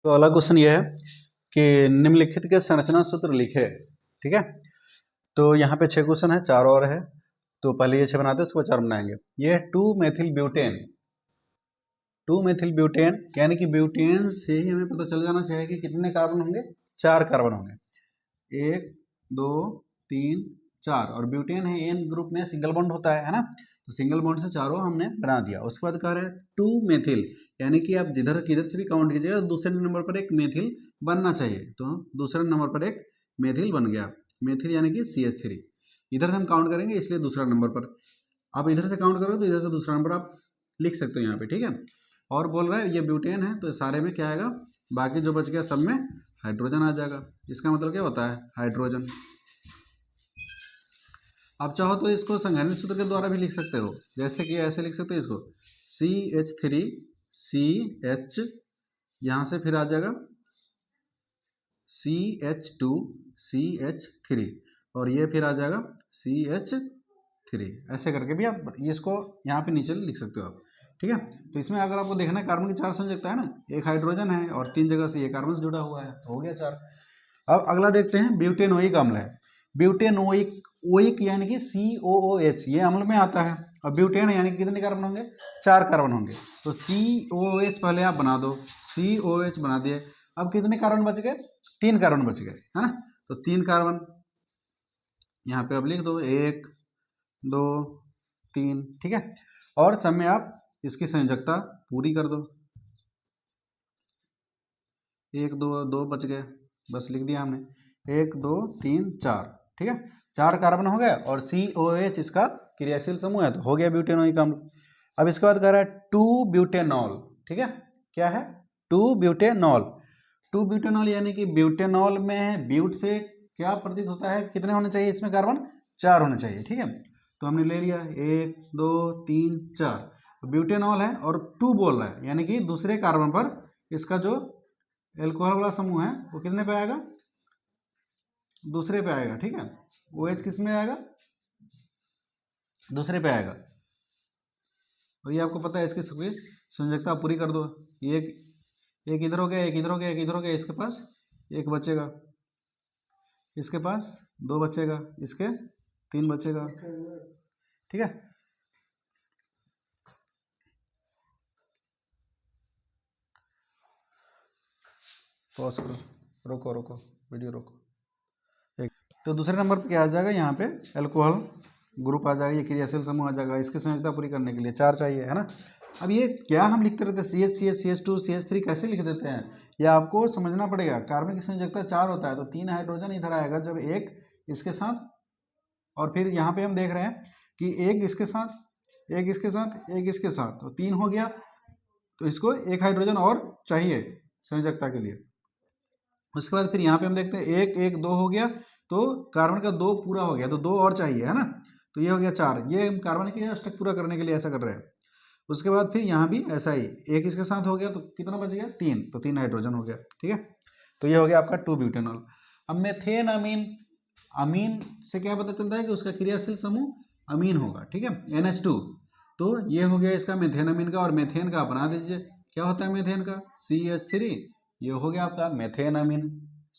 तो अगला क्वेश्चन ये है कि निम्नलिखित के संरचना सूत्र लिखे। ठीक है, तो यहाँ पे 6 क्वेश्चन है, 4 और है। तो पहले ये 6 बनाते हैं, उसके बाद 4 बनाएंगे। ये 2 मेथिल ब्यूटेन, 2 मेथिल ब्यूटेन यानी कि ब्यूटेन से ही हमें पता चल जाना चाहिए कि कितने कार्बन होंगे, 4 कार्बन होंगे। 1 2 3 4, और ब्यूटेन है एन ग्रुप में सिंगल बॉन्ड होता है ना, तो सिंगल बॉन्ड से चारों हमने बना दिया। उसके बाद कह रहे हैं 2 मेथिल, यानी कि आप जिधर किधर से भी काउंट कीजिएगा दूसरे नंबर पर एक मेथिल बनना चाहिए, तो दूसरे नंबर पर एक मेथिल बन गया। मेथिल यानी कि CH3, इधर से हम काउंट करेंगे इसलिए दूसरा नंबर पर। आप इधर से काउंट करोगे तो इधर से दूसरा नंबर आप लिख सकते हो यहाँ पे। ठीक है, और बोल रहा है ये ब्यूटेन है, तो सारे में क्या आएगा, बाकी जो बच गया सब में हाइड्रोजन आ जाएगा। इसका मतलब क्या होता है, हाइड्रोजन। आप चाहो तो इसको संघनन सूत्र के द्वारा भी लिख सकते हो, जैसे कि ऐसे लिख सकते हो इसको CH3 CH, यहाँ से फिर आ जाएगा CH2 CH3, और ये फिर आ जाएगा CH3। ऐसे करके भी आप इसको यहाँ पे नीचे लिख सकते हो आप। ठीक है, तो इसमें अगर आपको देखना है कार्बन की 4 संयोजकता है ना, एक हाइड्रोजन है और 3 जगह से ये कार्बन से जुड़ा हुआ है, तो हो गया 4। अब अगला देखते हैं, ब्यूटेनोइक अम्ल है। ब्यूटेनोइक, ओइक यानी कि COOH, ये अम्ल में आता है। और ब्यूटेन यानी कि कितने कार्बन होंगे, 4 कार्बन होंगे। तो COOH पहले आप बना दो, COH बना दिए। अब कितने कार्बन बच गए, 3 कार्बन बच गए, है ना। तो 3 कार्बन यहाँ पे अब लिख दो, 1 2 3। ठीक है, और सब में आप इसकी संयोजकता पूरी कर दो। 1 2 2 बच गए, बस लिख दिया हमने, 1 2 3 4। ठीक है, 4 कार्बन हो गए, और COH इसका क्रियाशील समूह है, तो हो गया ब्यूटेनोइक अम्ल। अब इसके बाद कह रहा है 2 ब्यूटेनॉल। ठीक है, क्या है, 2 ब्यूटेनॉल। 2 ब्यूटेनॉल यानी कि ब्यूटेनॉल में ब्यूट से क्या प्रतीत होता है, कितने होने चाहिए इसमें कार्बन, 4 होने चाहिए। ठीक है, तो हमने ले लिया 1 2 3 4। ब्यूटेनॉल है और 2 बोल रहा है, यानी कि दूसरे कार्बन पर इसका जो एल्कोहल वाला समूह है वो कितने पे आएगा, दूसरे पे आएगा। ठीक है, OH किस में आएगा, दूसरे पे आएगा। और ये आपको पता है, इसकी सभी संयोजकता पूरी कर दो। ये एक इधर हो गया, एक इधर हो गया, एक इधर हो गया, इसके पास एक बचेगा, इसके पास 2 बचेगा, इसके 3 बचेगा। ठीक है, पॉज करो, रोको रोको, वीडियो रोको। एक तो दूसरे नंबर पे क्या आ जाएगा, यहाँ पे एल्कोहल ग्रुप आ जाएगा, ये क्रियाशील समूह आ जाएगा। इसकी संयोजकता पूरी करने के लिए 4 चाहिए, है ना। अब ये क्या हम लिखते रहते हैं, CH CH2 CH3 कैसे लिख देते हैं, ये आपको समझना पड़ेगा। कार्बन की संयोजकता 4 होता है, तो 3 हाइड्रोजन इधर आएगा जब एक इसके साथ, और फिर यहाँ पे हम देख रहे हैं कि एक इसके साथ, एक इसके साथ, एक इसके साथ, तो 3 हो गया। तो इसको एक हाइड्रोजन और चाहिए संयोजकता के लिए। उसके बाद फिर यहाँ पे हम देखते हैं 1 1 2 हो गया, तो कार्बन का 2 पूरा हो गया, तो 2 और चाहिए, है ना। तो ये हो गया 4, ये कार्बन के अष्टक पूरा करने के लिए ऐसा कर रहे हैं। उसके बाद फिर यहाँ भी ऐसा ही, एक इसके साथ हो गया, तो कितना बच गया, 3, तो 3 हाइड्रोजन हो गया। ठीक है, तो ये हो गया आपका 2 ब्यूटेनॉल। अब मेथेन अमीन, अमीन से क्या पता चलता है कि उसका क्रियाशील समूह अमीन होगा। ठीक है, NH2, तो ये हो गया इसका मेथेन अमीन का। और मेथेन का बना दीजिए, क्या होता है मेथेन का, CH3, ये हो गया आपका मेथेन अमीन,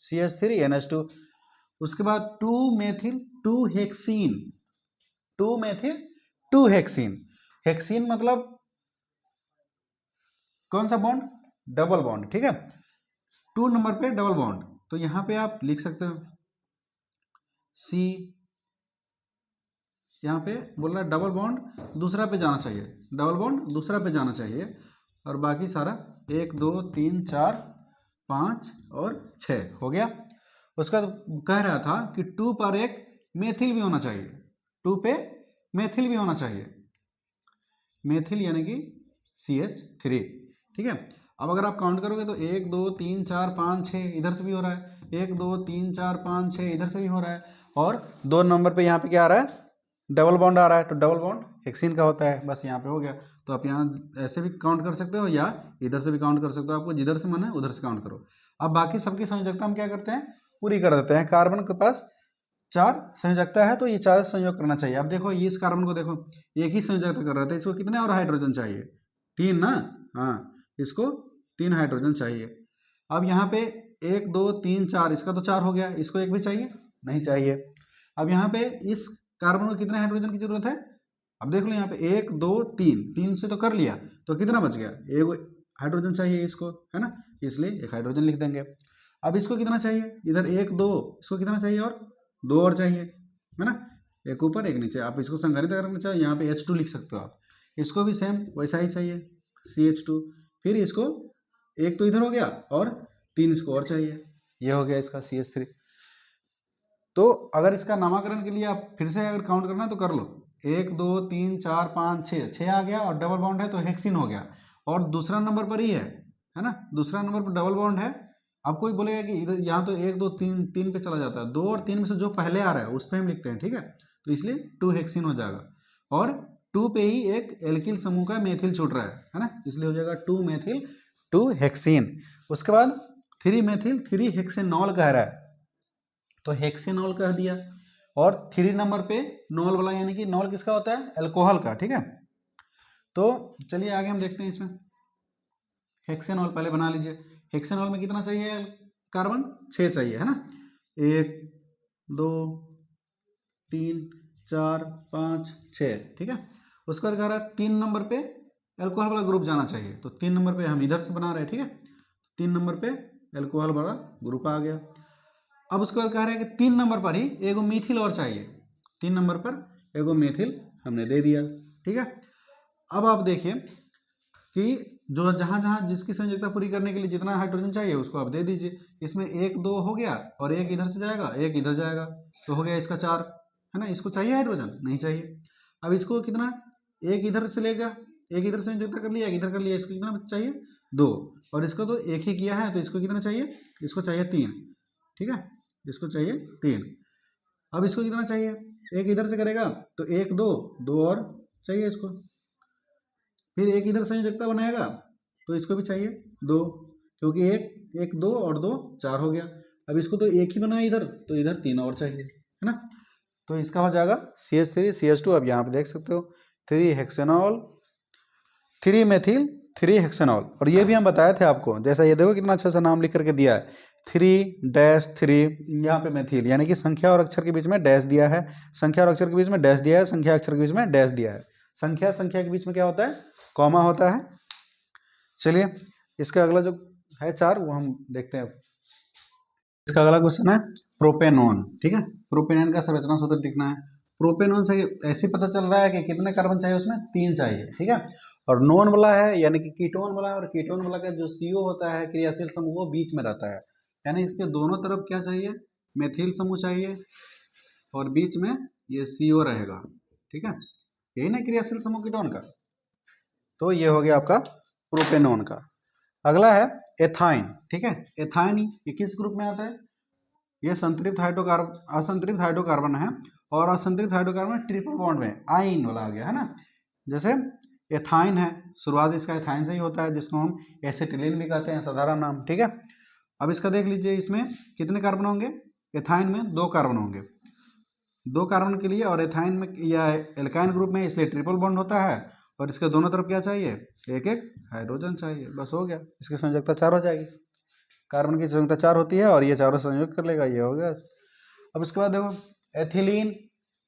CH3 NH2। उसके बाद 2 methyl 2 hexene, 2 methyl 2 hexene. Hexene मतलब कौन सा बॉन्ड, डबल बॉन्ड। ठीक है, 2 नंबर पे डबल बॉन्ड, तो यहां पे आप लिख सकते हो C, यहाँ पे बोल रहा है डबल बॉन्ड दूसरा पे जाना चाहिए, डबल बॉन्ड दूसरा पे जाना चाहिए। और बाकी सारा 1 2 3 4 5 और 6 हो गया। उसका कह रहा था कि 2 पर एक मेथिल भी होना चाहिए, 2 पे मेथिल भी होना चाहिए, मेथिल यानी कि CH3। ठीक है, अब अगर आप काउंट करोगे तो 1 2 3 4 5 6 इधर से भी हो रहा है, 1 2 3 4 5 6 इधर से भी हो रहा है, और 2 नंबर पे यहाँ पे क्या आ रहा है, डबल बॉन्ड आ रहा है, तो डबल बॉन्ड हेक्सीन का होता है। बस यहाँ पे हो गया। तो आप यहाँ ऐसे भी काउंट कर सकते हो या इधर से भी काउंट कर सकते हो, आपको जिधर से मन है उधर से काउंट करो। अब बाकी सबकी संयोजकता हम क्या करते हैं, पूरी कर देते हैं। कार्बन के पास 4 संयोजकता है, तो ये 4 संयोग करना चाहिए। अब देखो ये इस कार्बन को देखो, एक ही संयोजकता कर रहा था, इसको कितने और हाइड्रोजन चाहिए, 3 ना, हाँ, इसको 3 हाइड्रोजन चाहिए। अब यहाँ पे 1 2 3 4, इसका तो 4 हो गया, इसको एक भी चाहिए नहीं चाहिए। अब यहाँ पे इस कार्बन को कितने हाइड्रोजन की जरूरत है, अब देख लो यहाँ पे 1 2 3, 3 से तो कर लिया, तो कितना बच गया, एक हाइड्रोजन चाहिए इसको, है ना, इसलिए एक हाइड्रोजन लिख देंगे। अब इसको कितना चाहिए, इधर 1 2, इसको कितना चाहिए और 2 और चाहिए, है ना, एक ऊपर एक नीचे। आप इसको संघनित करना चाहिए, यहाँ पे H2 लिख सकते हो आप, इसको भी सेम वैसा ही चाहिए CH2। फिर इसको एक तो इधर हो गया और 3 इसको और चाहिए, ये हो गया इसका CH3। तो अगर इसका नामकरण के लिए आप फिर से अगर काउंट करना है तो कर लो, 1 2 3 4 5 6, 6 आ गया और डबल बॉन्ड है तो हेक्सिन हो गया, और दूसरा नंबर पर ही है ना, दूसरा नंबर पर डबल बॉन्ड है। अब कोई बोलेगा कि इधर यहाँ तो 1 2 3 3 पे चला जाता है, 2 और 3 में से जो पहले आ रहा है उस पर हम लिखते हैं, ठीक है, तो इसलिए 2 हेक्सिन हो जाएगा, और 2 पे ही एक एल्किल समूह का मेथिल छूट रहा है ना, इसलिए हो जाएगा 2 मेथिल 2 हेक्सिन। उसके बाद 3 मेथिल 3 हेक्सेनॉल कह रहा है, तो हेक्सेनॉल कह दिया, और 3 नंबर पे नॉल वाला, यानी कि नॉल किसका होता है, अल्कोहल का, ठीक है। तो चलिए आगे हम देखते हैं, इसमें हेक्सेनॉल पहले बना लीजिए। हेक्सेनॉल में कितना चाहिए कार्बन, 6 चाहिए, है ना, 1 2 3 4 5 6, ठीक है। उसके बाद कह रहा है 3 नंबर पे अल्कोहल वाला ग्रुप जाना चाहिए, तो 3 नंबर पे हम इधर से बना रहे हैं, ठीक है, 3 नंबर पे अल्कोहल वाला ग्रुप आ गया। अब उसके बाद कह रहे हैं कि 3 नंबर पर ही एगो मीथिल और चाहिए, 3 नंबर पर एगो मीथिल हमने दे दिया, ठीक है। अब आप देखिए कि जो जहाँ जहाँ जिसकी संयोजकता पूरी करने के लिए जितना हाइड्रोजन चाहिए उसको आप दे दीजिए। इसमें 1 2 हो गया और एक इधर से जाएगा एक इधर जाएगा, तो हो गया इसका 4, है ना। इसको चाहिए हाइड्रोजन, नहीं चाहिए। अब इसको कितना, एक इधर से लेगा, एक इधर से संयोजकता कर लिया, एक इधर कर लिया, इसको कितना चाहिए 2, और इसको तो एक ही किया है तो इसको कितना चाहिए, इसको चाहिए 3, ठीक है, इसको चाहिए 3। अब इसको कितना चाहिए, एक इधर से करेगा तो 1 2 2 और चाहिए इसको, फिर एक इधर संयोजकता बनाएगा तो इसको भी चाहिए 2, क्योंकि एक 2 और 2 4 हो गया। अब इसको तो एक ही बनाया इधर, तो इधर 3 और चाहिए, है ना। तो इसका हो जाएगा CH3 CH2। अब यहाँ पे देख सकते हो 3 हेक्सेनॉल 3 मेथिल 3 हेक्सेनॉल, और ये भी हम बताए थे आपको, जैसा ये देखो कितना अच्छा सा नाम लिख करके दिया है, 3-3, यहाँ पे मेथिल, यानी कि संख्या और अक्षर के बीच में डैश दिया है, संख्या और अक्षर के बीच में डैश दिया है, संख्या अक्षर के बीच में डैश दिया है, संख्या संख्या के बीच में क्या होता है, कॉमा होता है। चलिए इसका अगला जो है 4 वो हम देखते हैं। इसका अगला क्वेश्चन है प्रोपेनॉन, ठीक है, प्रोपेनॉन का संरचना सूत्र लिखना है। प्रोपेनॉन से ऐसे पता चल रहा है कि कितने कार्बन चाहिए, उसमें 3 चाहिए, ठीक है, और नॉन वाला है यानी कि कीटोन वाला, और कीटोन वाला का जो CO होता है क्रियाशील समूह वो बीच में रहता है, यानी इसके दोनों तरफ क्या चाहिए, मेथिल समूह चाहिए, और बीच में ये CO रहेगा, ठीक है, यही ना क्रियाशील समूह कीटोन का। तो ये हो गया आपका प्रोपेनॉन का। अगला है एथाइन, ठीक है, एथाइन ये किस ग्रुप में आता है, ये संतृप्त हाइड्रोकार्बन, असंतृप्त हाइड्रोकार्बन है, और असंतृप्त हाइड्रोकार्बन ट्रिपल बॉन्ड में आइन वाला आ गया, है ना। जैसे एथाइन है, शुरुआत इसका एथाइन से ही होता है, जिसको हम एसिटिलीन भी कहते हैं, साधारण नाम, ठीक है। अब इसका देख लीजिए, इसमें कितने कार्बन होंगे, एथाइन में 2 कार्बन होंगे, 2 कार्बन के लिए, और एथाइन में या एल्काइन ग्रुप में इसलिए ट्रिपल बॉन्ड होता है, और इसके दोनों तरफ क्या चाहिए, एक एक हाइड्रोजन चाहिए, बस हो गया, इसकी संयोजकता 4 हो जाएगी, कार्बन की संयोजकता 4 होती है, और ये चारों संयोग कर लेगा, ये हो गया। अब इसके बाद देखो एथिलीन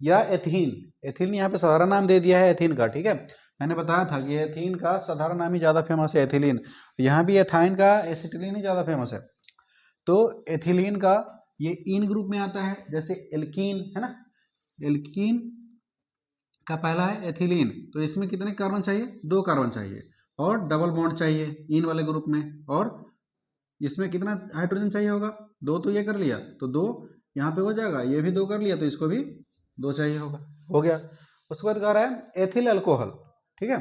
या एथीन, एथीन यहाँ पे साधारण नाम दे दिया है एथीन का, ठीक है, मैंने बताया था कि एथीन का साधारण नाम ही ज़्यादा फेमस है एथिलीन, यहाँ भी एथाइन का एसिटिलीन ही ज़्यादा फेमस है। तो एथिलीन का ये इन ग्रुप में आता है, जैसे एल्कीन है ना, एल्कीन का पहला है एथिलीन, तो इसमें कितने कार्बन चाहिए, 2 कार्बन चाहिए, और डबल बॉन्ड चाहिए इन वाले ग्रुप में, और इसमें कितना हाइड्रोजन चाहिए होगा, 2 तो ये कर लिया तो 2 यहाँ पे हो जाएगा, ये भी 2 कर लिया तो इसको भी 2 चाहिए होगा, हो गया। उसके बाद कह रहा है एथिल अल्कोहल, ठीक है,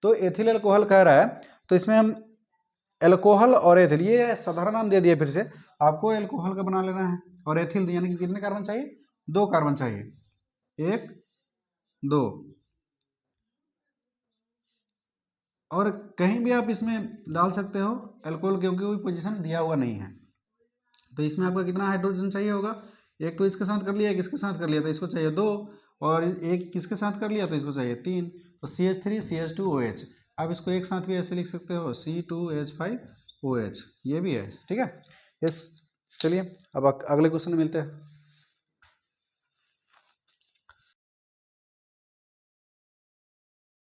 तो एथिल अल्कोहल कह रहा है, तो इसमें हम एल्कोहल और एथिल ये साधारण नाम दे दिए, फिर से आपको एल्कोहल का बना लेना है, और एथिल यानी कि कितने कार्बन चाहिए, 2 कार्बन चाहिए, 1 2, और कहीं भी आप इसमें डाल सकते हो अल्कोहल, क्योंकि कोई पोजीशन दिया हुआ नहीं है। तो इसमें आपका कितना हाइड्रोजन चाहिए होगा, एक तो इसके साथ कर लिया, एक इसके साथ कर लिया तो इसको चाहिए 2, और एक किसके साथ कर लिया तो इसको चाहिए 3, तो CH3 CH2 OH। आप इसको एक साथ भी ऐसे लिख सकते हो, C2H5 OH, ये भी है, ठीक है। यस, चलिए अब अगले क्वेश्चन में मिलते हैं।